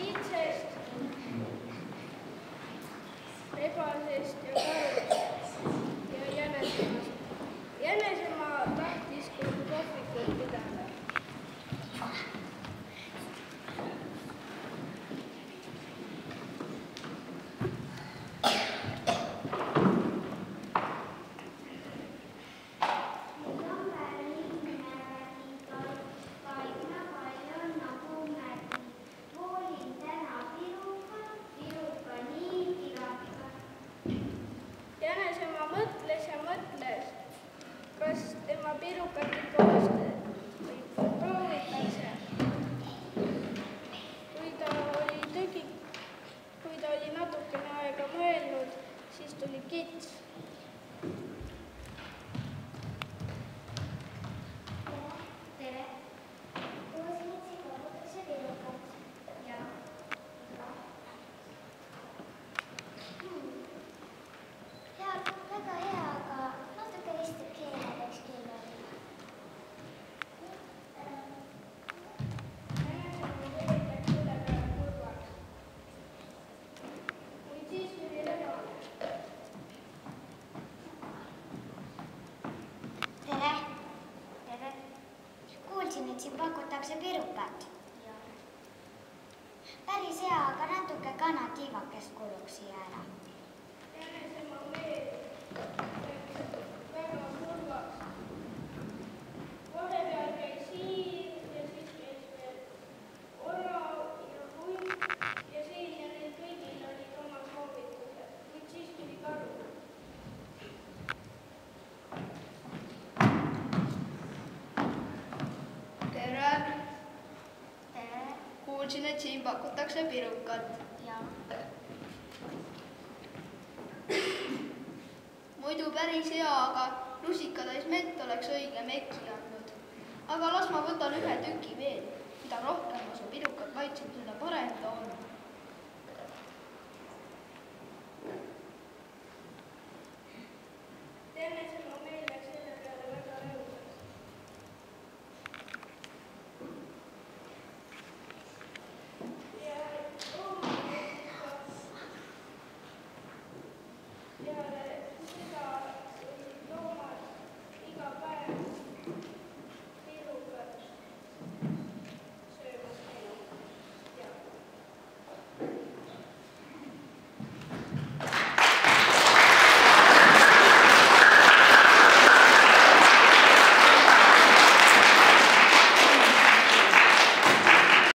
iidsest, rebasest ja karust ja jänesemast. Jänesemaa tahtis kohvikut pidada. Jänesemaa mõtles ja mõtles, kas tema pirukat ikka proovitakse. Kui ta oli natukene aega mõelnud, siis tuli kits. Tere! Kuulsin, et siin kogutakse pirukat. Jah. Väga hea, aga natuke vist keele peaks küll olla. Tere! Tere! Kuulsin, et siin pakutakse pirukat. Päris hea, aga natuke kanatiivakest kuluks siia ära. Jänesemaa meel läks väga kurvaks. Vahepeal käis hiir ja siis käis veel orav ja hunt ja siin ja neil kõigil olid oma soovitused, kuid siis tuli karu. Tere! Tere! Kuulsin, et siin pakutakse pirukat. Jah. Muidu päris hea, aga rusikatäis mett oleks õige mekki andnud. Aga las ma võtan ühe tüki veel. Mida rohkem ma su pirukat maitsen, seda parem.